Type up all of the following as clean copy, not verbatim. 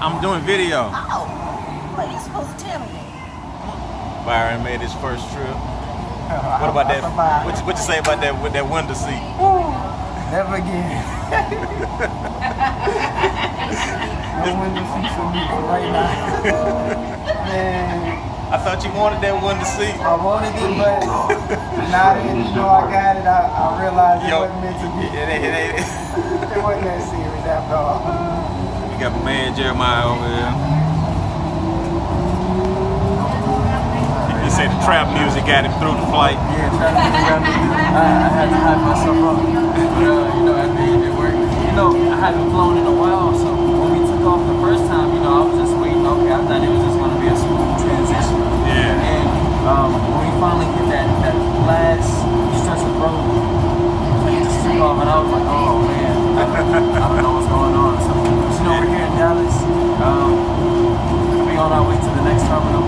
I'm doing video. Oh, well, you supposed to tell me that. Byron made his first trip. What about that? What you say about that with that window seat? Never again. No window seat for me for right now. Man, I thought you wanted that window seat. I wanted it, but now that you know I got it, I realized it wasn't meant to be. It wasn't that serious after all. You got my man Jeremiah over here. He said the trap music got him through the flight. Yeah, trap music got me through. I had to hype myself up. But, at the end it worked. I hadn't flown in a while, so when we took off the first time, I was just waiting. Okay, I thought it was just going to be a smooth transition. Yeah. And when we finally hit that last stretch of road, we just took off, and I was like, oh man, I don't know what's going on. So, we're here in Dallas. We'll be on our way to the next terminal.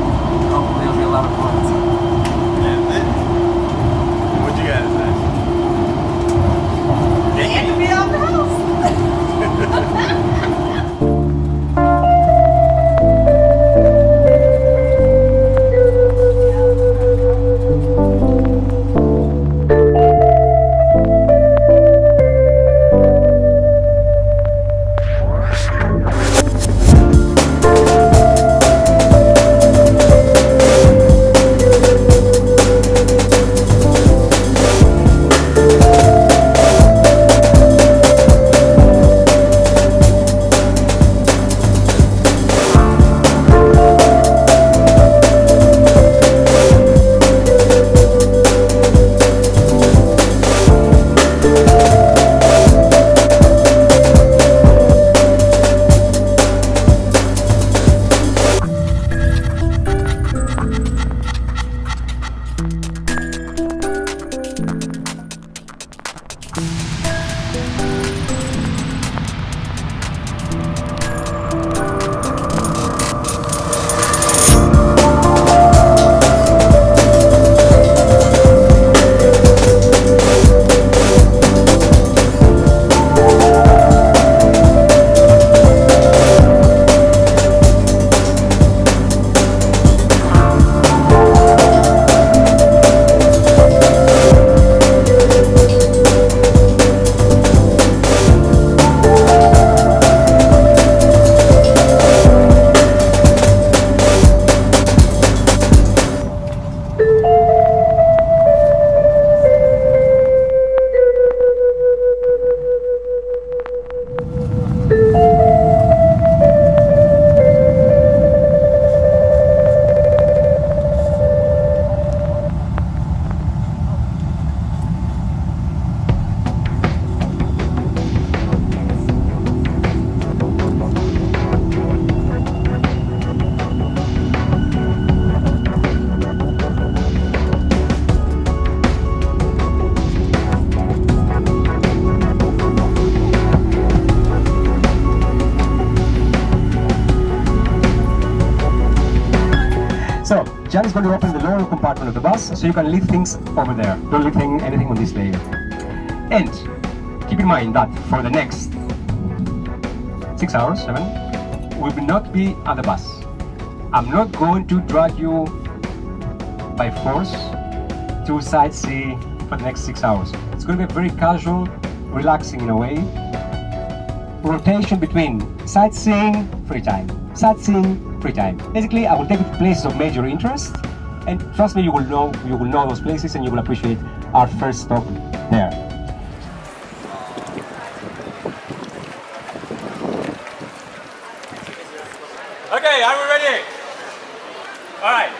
Hopefully, it'll be a lot of fun. So. What you got to say? And to be out the house. So, Jan is going to open the lower compartment of the bus, so you can leave things over there. Don't leave anything on this layer. And keep in mind that for the next 6 hours, 7, we will not be at the bus. I'm not going to drag you by force to sightsee for the next 6 hours. It's going to be very casual, relaxing in a way. Rotation between sightseeing, free time. Sightseeing, free time. Basically, I will take you to places of major interest, and trust me, you will know those places, and you will appreciate our first stop there. Okay, are we ready? All right,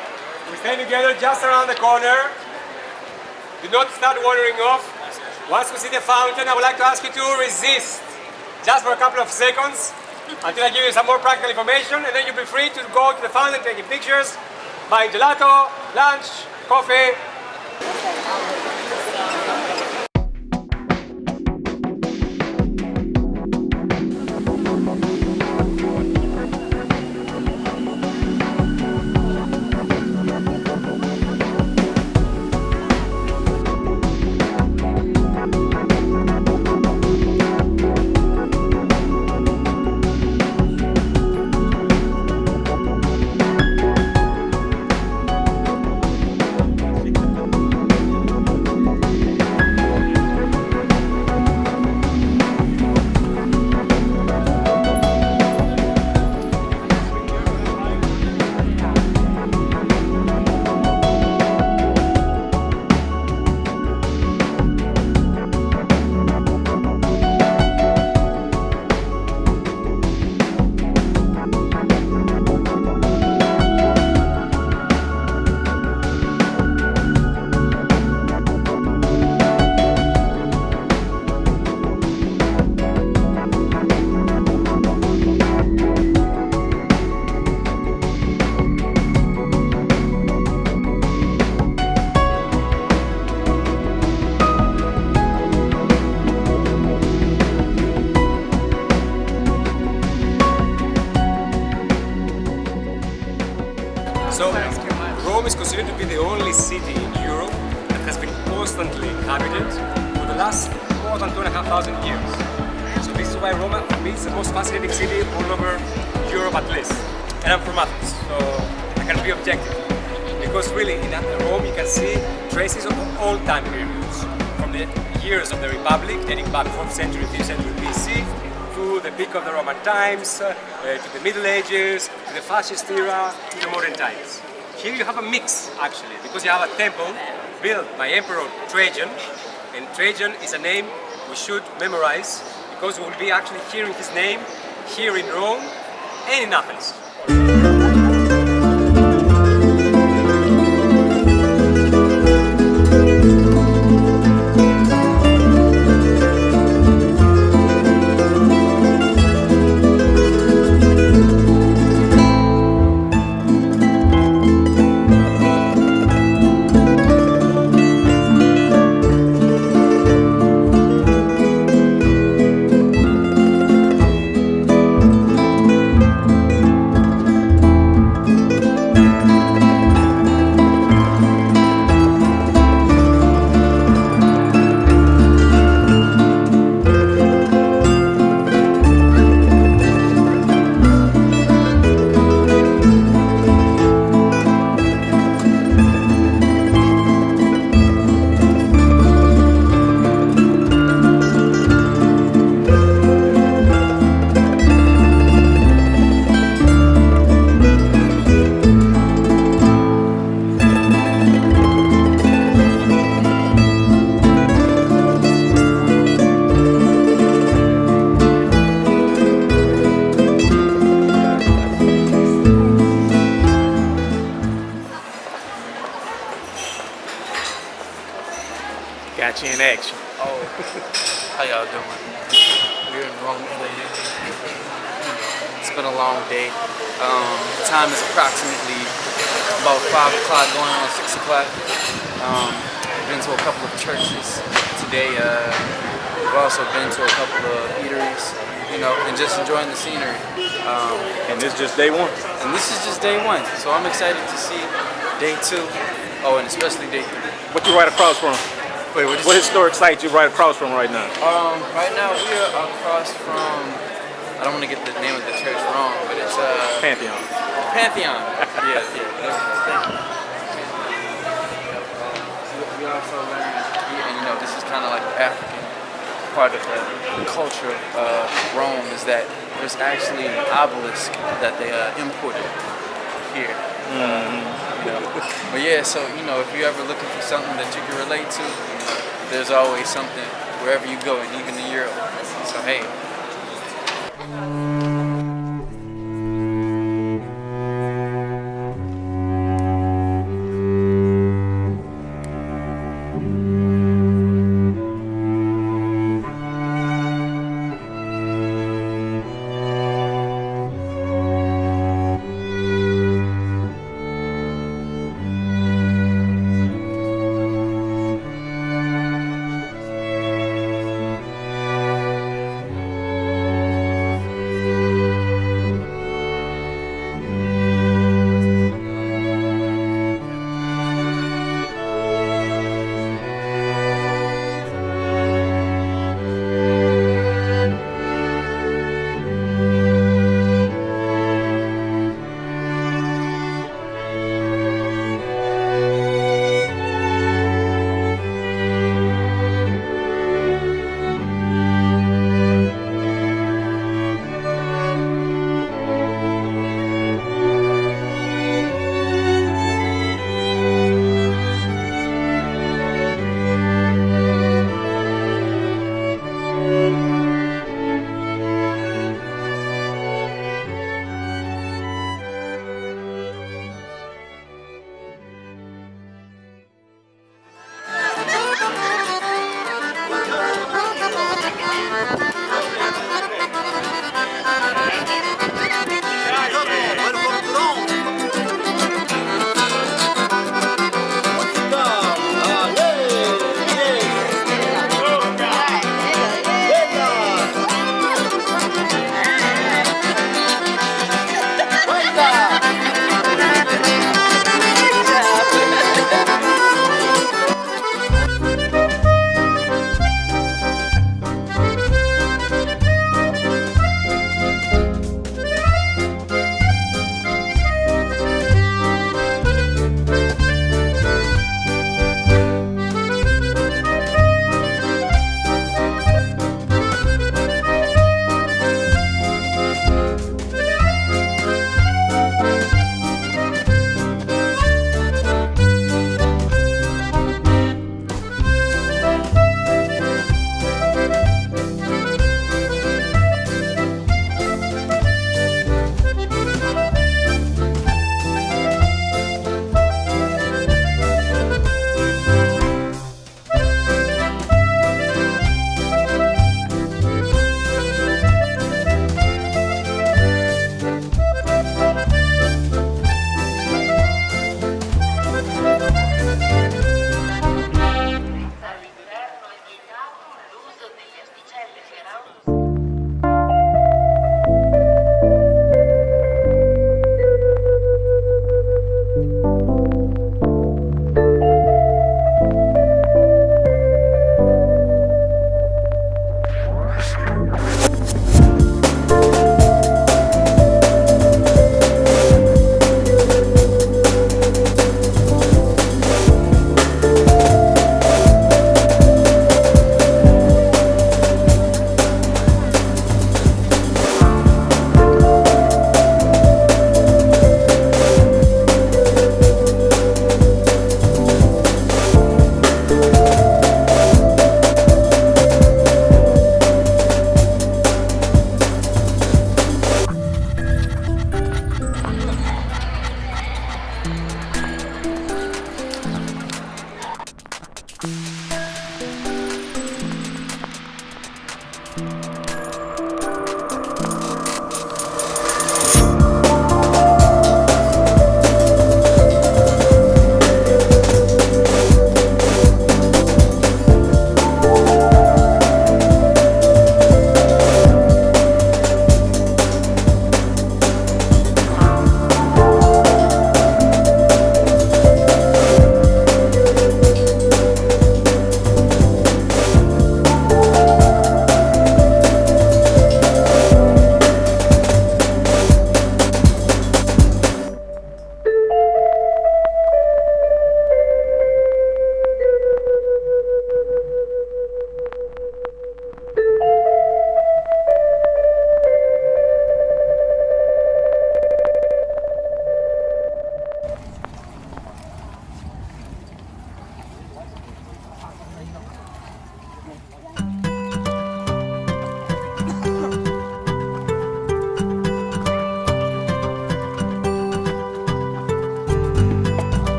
we stand together just around the corner. Do not start wandering off. Once we see the fountain, I would like to ask you to resist just for a couple of seconds until I give you some more practical information, and then you'll be free to go to the fountain, taking pictures, buying gelato, lunch, coffee. inhabitants for the last more than 2,500 years. So this is why Rome, for me, is the most fascinating city all over Europe at least. And I'm from Athens, so I can be objective. Because really, in Rome, you can see traces of all time periods. From the years of the Republic, dating back 4th century, 5th century BC, to the peak of the Roman times, to the Middle Ages, to the fascist era, to the modern times. Here you have a mix, actually, because you have a temple built by Emperor Trajan, and Trajan is a name we should memorize because we will be actually hearing his name here in Rome and in Athens. Got you in action. Oh, how y'all doing? We're in Rome, Italy. It's been a long day. Time is approximately about 5 o'clock, going on 6 o'clock. Been to a couple of churches today. We've also been to a couple of eateries, you know, and just enjoying the scenery. And this is just day one. And this is just day one, so I'm excited to see day 2. Oh, and especially day 3. What you right across from? Wait, What historic site you right across from right now? Right now we are across from, I don't want to get the name of the church wrong, but it's Pantheon. Pantheon. Yeah. Thank you. We also learned, and you know, this is kind of like the African part of the culture of Rome, is that there's actually an obelisk that they imported here. You know. But yeah, so you know, if you're ever looking for something that you can relate to, there's always something wherever you go, and even in Europe. So hey.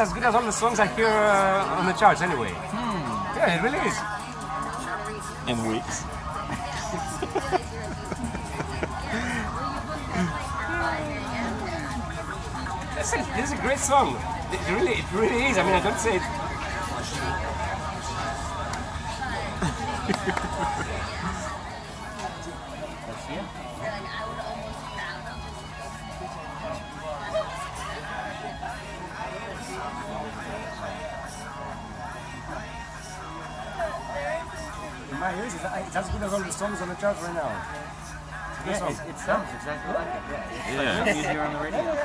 as good as all the songs I hear on the charts anyway. Yeah, it really is. In weeks. This is a great song. It really is. I mean, I don't say it. In my ears, it's as good as all the songs on the charts right now. Yeah, it sounds exactly like it. Yeah, Yeah. like you hear on the radio.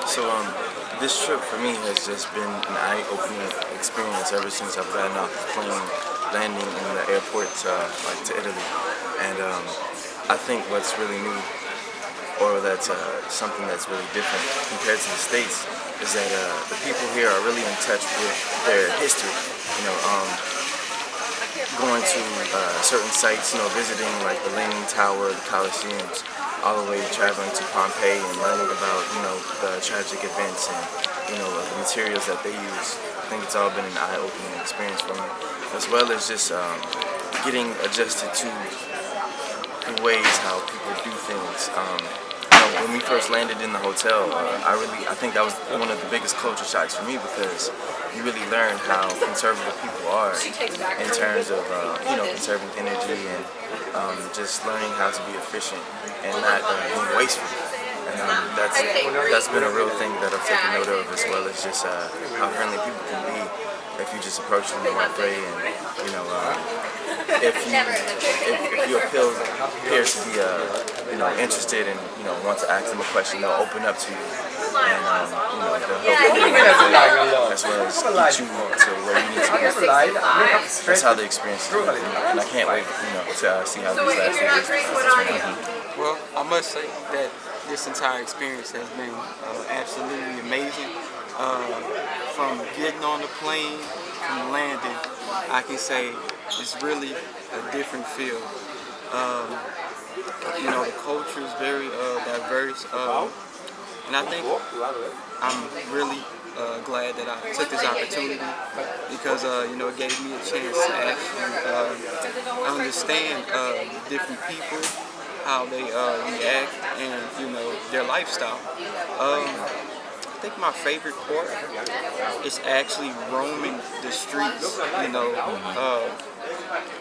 So this trip for me has just been an eye-opening experience ever since I've gotten off the plane, landing in the airport like to Italy. And I think what's really new, or that's something that's really different compared to the States, is that the people here are really in touch with their history. You know, going to certain sites, you know, visiting like the Leaning Tower, the Colosseums, all the way traveling to Pompeii and learning about, you know, the tragic events and, you know, the materials that they use. I think it's all been an eye-opening experience for me, as well as just getting adjusted to the ways how people do things. You know, when we first landed in the hotel, I think that was one of the biggest culture shocks for me, because you really learn how conservative people are in terms of you know, conserving energy and just learning how to be efficient and not being wasteful. And that's been a real thing that I've taken note of, as well as just how friendly people can be if you just approach them the right way, and you know, if you appear to be you know, interested and, you know, want to ask them a question, they'll open up to you, and you know, they'll help you as well as get you to where you need to be. That's how the experience is, and I can't wait, you know, to see how these last few days turn out. Well, I must say that this entire experience has been absolutely amazing. From getting on the plane, from landing, I can say it's really a different feel. You know, the culture is very diverse, and I think I'm really glad that I took this opportunity, because you know, it gave me a chance to actually understand different people, how they react, and you know, their lifestyle. I think my favorite part is actually roaming the streets, you know,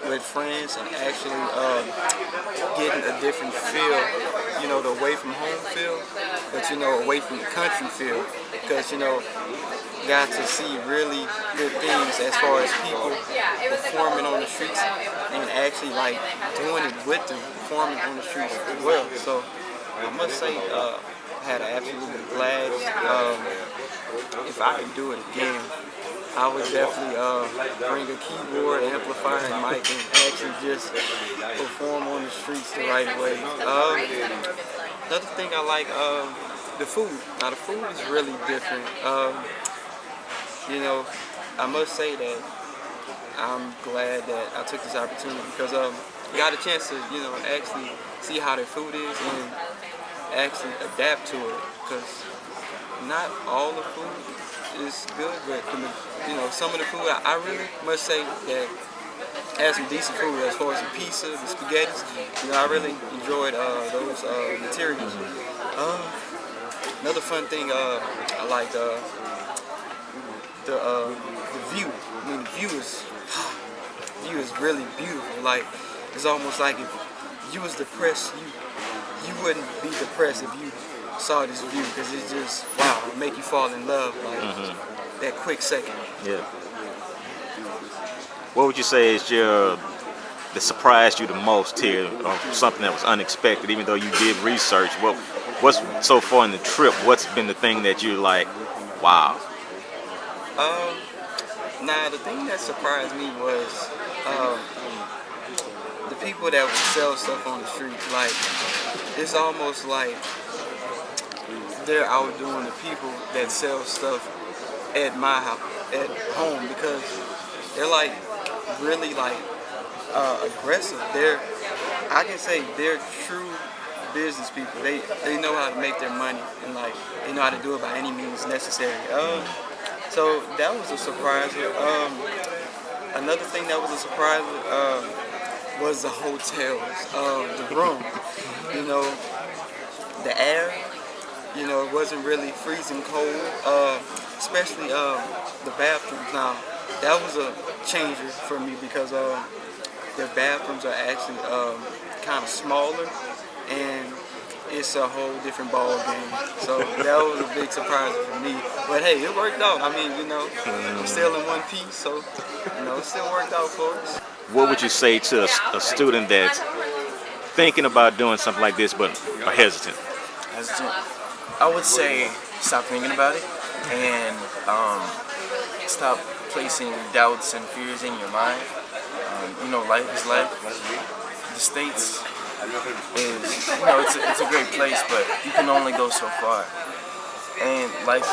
with friends, and actually getting a different feel, you know, the away from home feel, but you know, away from the country feel, because you know, got to see really good things as far as people performing on the streets, and actually like doing it with them, performing on the streets as well. So I must say, had an absolute blast. If I could do it again, I would definitely bring a keyboard, amplifier, and mic, and actually just perform on the streets the right way. Another thing I like, the food. Now the food is really different. You know, I must say that I'm glad that I took this opportunity, because I got a chance to, you know, actually see how their food is and actually adapt to it, because not all the food is good, but you know, some of the food I really must say that had some decent food, as far as the pizza, the spaghettis. You know, I really enjoyed those materials. Another fun thing, I like the view. I mean, the view is really beautiful. Like, it's almost like if you was depressed, you wouldn't be depressed if you saw this view, because it's just, wow, it make you fall in love, like that quick second. Yeah. What would you say is that surprised you the most here, or something that was unexpected, even though you did research? What's so far in the trip, what's been the thing that you're like, wow? Now, the thing that surprised me was the people that would sell stuff on the street. Like, it's almost like they're outdoing the people that sell stuff at my house, at home, because they're like really like aggressive. I can say they're true business people. They know how to make their money, and like they know how to do it by any means necessary. So that was a surprise. Another thing that was a surprise was the hotels, the room. You know, the air. You know, it wasn't really freezing cold, especially the bathrooms. Now, that was a changer for me because their bathrooms are actually kind of smaller, and it's a whole different ball game. So that was a big surprise for me. But hey, it worked out. I mean, you know, I'm still in one piece, so you know, it still worked out for us. What would you say to a student that's thinking about doing something like this but are hesitant? I would say stop thinking about it and stop placing doubts and fears in your mind. You know, life is life. The States is, you know, it's a great place, but you can only go so far. And life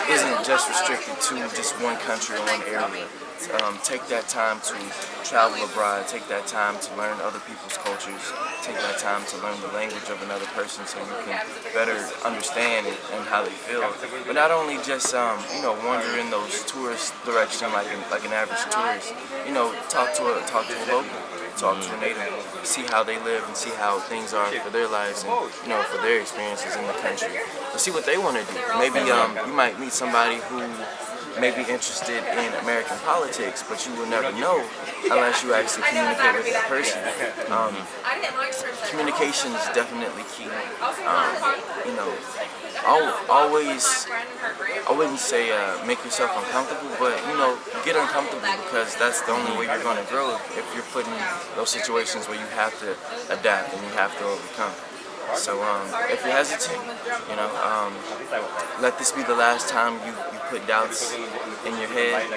isn't just restricted to just one country or one area. Take that time to travel abroad, take that time to learn other people's cultures, take that time to learn the language of another person so you can better understand it and how they feel. But not only just you know, wander in those tourist direction like an average tourist. You know, talk to a local, talk to a native, see how they live and see how things are for their lives and, you know, for their experiences in the country. And see what they want to do. Maybe you might meet somebody who may be interested in American politics, but you will never know unless you actually communicate with that person. Communication is definitely key. You know, always, I wouldn't say make yourself uncomfortable, but you know, get uncomfortable because that's the only way you're going to grow if you're put in those situations where you have to adapt and you have to overcome. So if you're hesitant, you know, let this be the last time you put doubts in your head.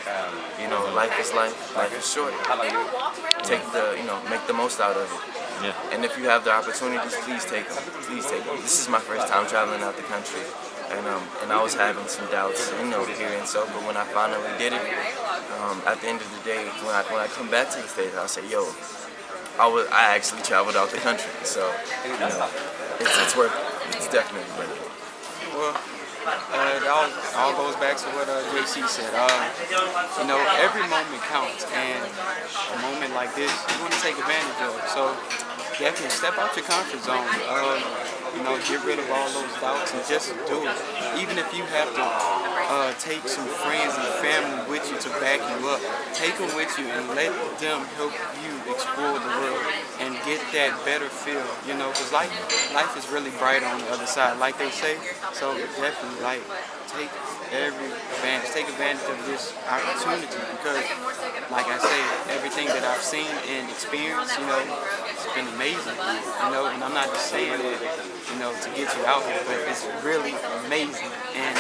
You know, life is life. Life is short. Make the most out of it. Yeah. And if you have the opportunities, please take them. Please take them. This is my first time traveling out the country, and I was having some doubts, you know, here and so. But when I finally did it, at the end of the day, when I come back to the States, I'll say, yo, I actually traveled out the country. So, you know, it's worth it. It's definitely worth it. Well, it all goes back to what JC said. You know, every moment counts, and a moment like this, you want to take advantage of it. So definitely step out your comfort zone. You know, get rid of all those doubts and just do it. Even if you have to take some friends and family with you to back you up, take them with you and let them help you explore the world and get that better feel. You know, because life is really bright on the other side, like they say. So definitely, like, take advantage of this opportunity because, like I say, everything that I've seen and experienced, you know, it's been amazing. You know, and I'm not just saying that, you know, to get you out here, but it's really amazing. And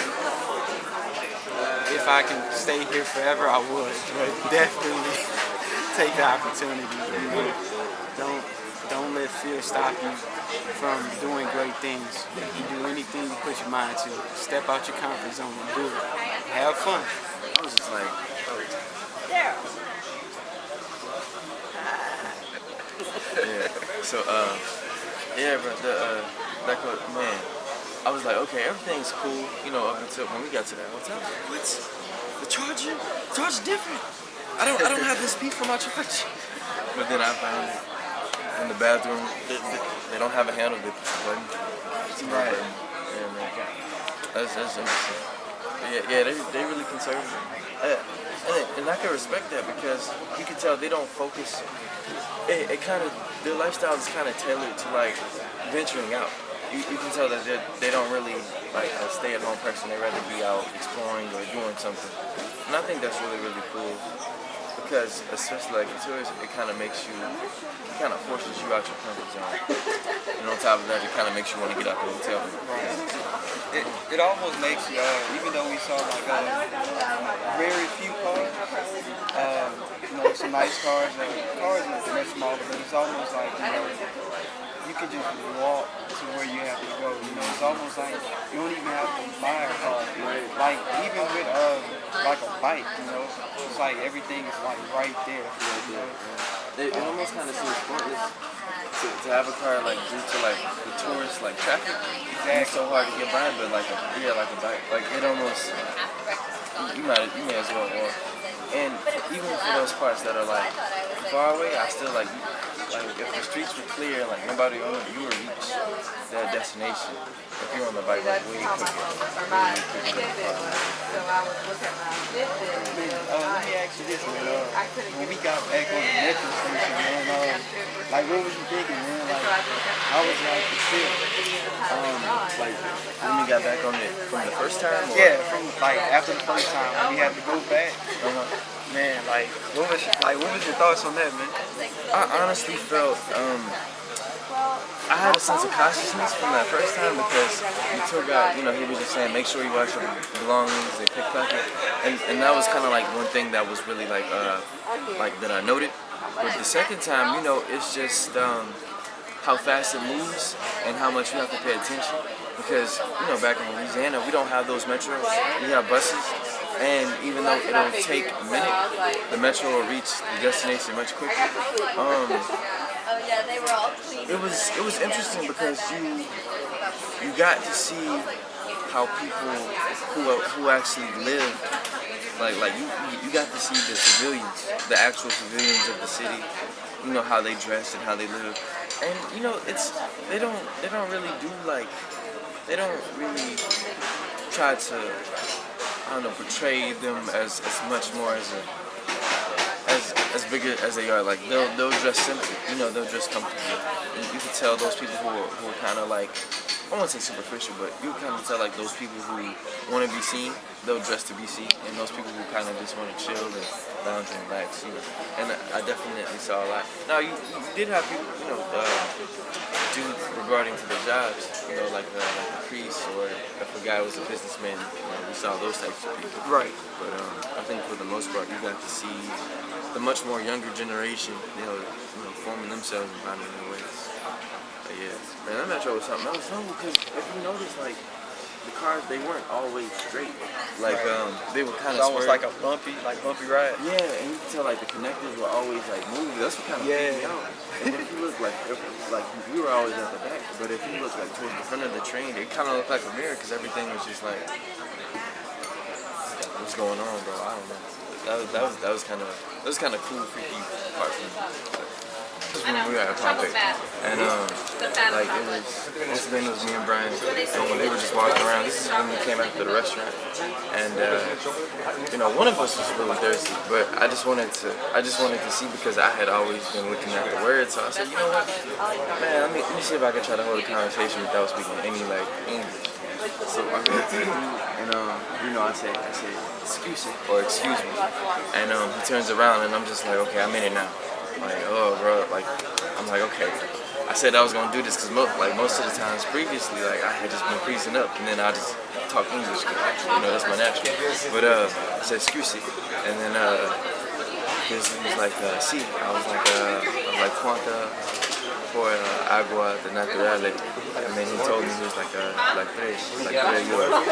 if I can stay here forever, I would. But definitely take the opportunity. You know, don't let fear stop you from doing great things. You can do anything you put your mind to. Step out your comfort zone and do it. Have fun. I was just like, There. yeah. So, yeah, bro. Man, I was like, okay, everything's cool, you know, up until when we got to that hotel. What? The charger different. I don't have this beef for my charger. But then I found it in the bathroom. They don't have a handle to push the button. Right. Yeah, man. That's interesting. Yeah, they really conservative. And I can respect that because you can tell they don't focus. It kind of, their lifestyle is kind of tailored to like venturing out. You can tell that they don't really like a stay-at-home person. They rather be out exploring or doing something. And I think that's really, really cool because especially like for tourists, it kind of makes you, it kind of forces you out your comfort zone. And on top of that, it kind of makes you want to get out the hotel room. It almost makes you, even though we saw like very few cars, you know, some nice cars are much smaller, but it's almost like, you know, you can just walk to where you have to go. You know, it's almost like you don't even have to buy a car. Like even with like a bike, you know. It's like everything is like right there. You know? It almost kind of seems pointless to have a car like due to like the tourist like traffic. It's so hard to get by, but like like a bike, like it almost you may as well walk. And even for those parts that are like far away, I still like if the streets were clear, like nobody on it, you would reach that destination if you're on the bike like way quicker. Way quicker than the car. Let me ask you this, man. When we got back on the metro station, man, like what was you thinking, man? Like how was like the trip? Like when we got back on it from the first time? Or? Yeah, from like after the first time when we had to go back. Man, like what was your thoughts on that, man? I honestly felt I had a sense of consciousness from that first time because the tour guide, he was just saying, make sure you watch your belongings, they pickpocket, and that was kind of like one thing that was really like that I noted. But the second time, it's just how fast it moves and how much you have to pay attention because back in Louisiana we don't have those metros, we have buses. And even though it'll take a minute, the metro will reach the destination much quicker. It was interesting because you got to see how people who actually live, like you got to see the civilians, the actual civilians of the city, how they dress and how they live, and they don't really do they don't really try to portray them as much more as big as they are. Like they'll dress simply, they'll dress comfortably. And you can tell those people who are kind of like, I won't say superficial, but you can kind of tell like those people who want to be seen, they'll dress to be seen, and those people who kind of just want to chill and lounge and relax, And I definitely saw a lot. Now you did have people, do regarding to the jobs, like the priest, or if a guy was a businessman, we saw those types of people. Right. But I think for the most part, you got to see the much more younger generation, forming themselves and finding their ways. But yeah, man, that metro was something else. No, because if you notice, like the cars, they weren't always straight. Like they were kind of almost like a bumpy ride. Yeah, and you can tell like the connectors were always like moving. That's what kind of freaked me out. And if you look like we were always at the back, but if you look like towards the front of the train, it kind of looked like a mirror because everything was just like, what's going on, bro? I don't know. That was kind of cool, freaky part for me. When we were at Pompey, and like it was, once again it was me and Brian, and they were just walking around. This is when we came after the restaurant, and one of us was really thirsty, but I just wanted to see because I had always been looking at the words, so I said, you know what, man, let me see if I can try to hold a conversation without speaking any like English. So I go to him, and I say, excuse me, and he turns around, and I'm just like, okay, I'm in it now. Like, oh, bro, like, I'm like, okay. I said I was gonna do this because most of the times previously, like, I had just been freezing up, and then I just talk English, cause, that's my natural. But I said, excuse me, and then he was like, sí. I was like, cuánta por agua de naturale, and then he told me he was like tres euros,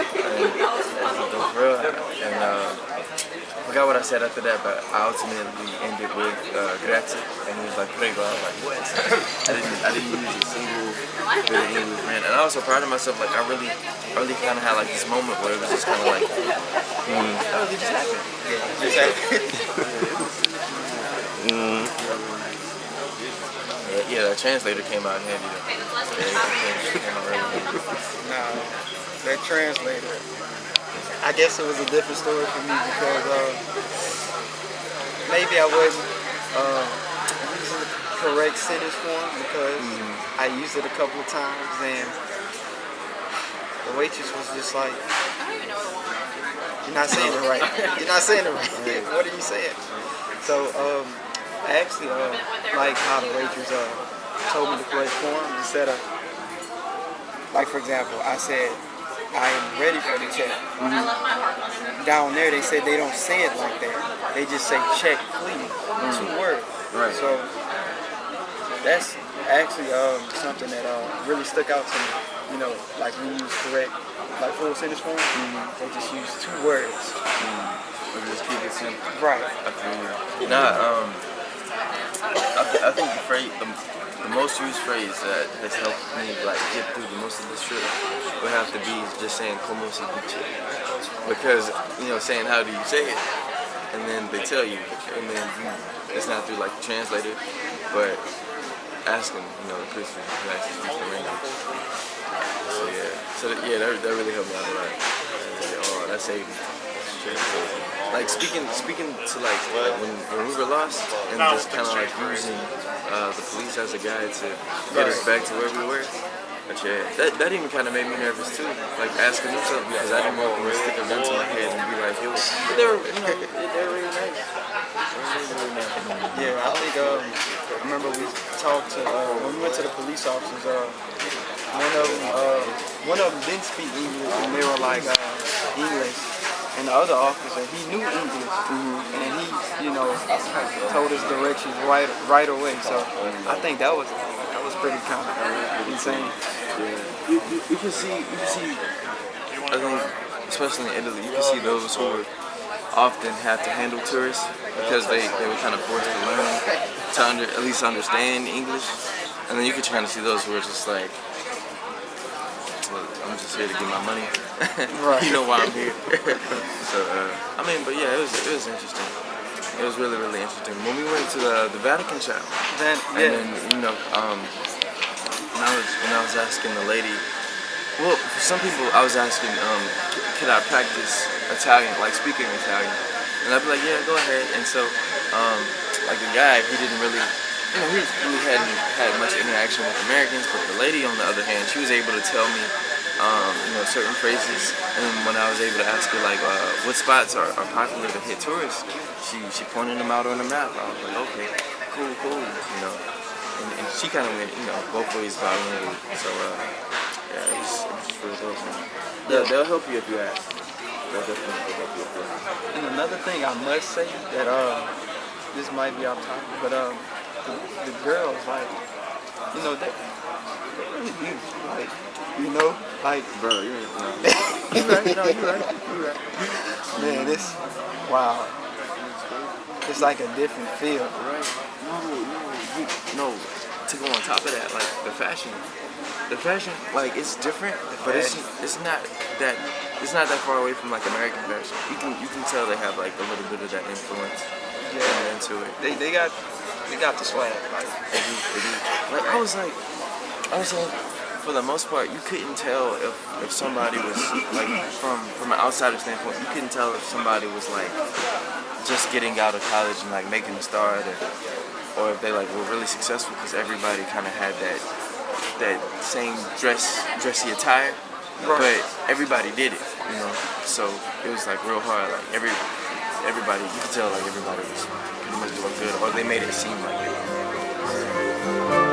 and I forgot what I said after that, but I ultimately ended with grazie, and he was like prego. I was like, what? I didn't use a single bit of English, man, and I was so proud of myself. Like I really kind of had like this moment where it was just kind of like, oh, it just happened. Yeah, it just happened. Yeah, the translator came out handy though. Nah, that translator, I guess it was a different story for me because maybe I wasn't using the correct sentence form because I used it a couple of times and the waitress was just like, you're not saying it right. You're not saying it right. What are you saying? So I actually like how the waitress told me the correct form instead of, like for example, I said, I am ready for the check. Down there, they said they don't say it like that. They just say check, please. 2 words. Right. So that's actually something that really stuck out to me. Like we use correct, like full sentence form. They just use 2 words. or just keep it simple. Right. I feel you. Nah, I think the most used phrase that has helped me like get through the most of this trip would have to be just saying "Como se dice," because saying how do you say it, and then they tell you, and then it's not through like the translator, but asking the person who actually speaks the language. That really helped me out a lot. Oh, that saved me. Like speaking to like when we were lost and just kind of like using the police as a guide to get us back to where we were. But yeah, that even kind of made me nervous too. Like asking them something because I didn't want them to stick a gun to my head and be like, yo. But they were really nice. Yeah, I think I remember we talked to when we went to the police officers. One of them didn't speak English, and they were like English. And the other officer, he knew English, and he, told us directions right away. So I think that was pretty kind of insane. You can see. I think, especially in Italy, you can see those who would often have to handle tourists because they were kind of forced to learn to at least understand English, and then you could kind of see those who are just like, I'm just here to get my money. Right. You know why I'm here. So but yeah, it was interesting. It was really, really interesting. When we went to the Vatican chapel, and then when I was asking the lady, well, for some people I was asking, could I practice Italian, like speaking Italian, and I'd be like, yeah, go ahead. And so, like the guy, he didn't really. He really hadn't had much interaction with Americans, but the lady, on the other hand, she was able to tell me, certain phrases. And when I was able to ask her, like, what spots are popular to hit tourists, she pointed them out on the map. I was like, okay, cool, And she kind of went, both ways bilingual. So, it was really dope, man. They'll help you if you ask. They'll definitely help you if you ask. And another thing I must say that this might be off topic, but the girls, like, they're really beautiful, like, Bro, you're right. No, you're right. Man, wow, it's like a different feel. Right. No, to go on top of that, like the fashion, like it's different, but it's not that far away from like American fashion. You can tell they have like a little bit of that influence into it. They got the swag. Like, They do. Like I was like, for the most part, you couldn't tell if somebody was like from an outsider standpoint, you couldn't tell if somebody was like just getting out of college and like making a start, or if they like were really successful, because everybody kind of had that same dressy attire, but everybody did it, So it was like real hard. Like everybody, you could tell like everybody was pretty much doing good, or they made it seem like it.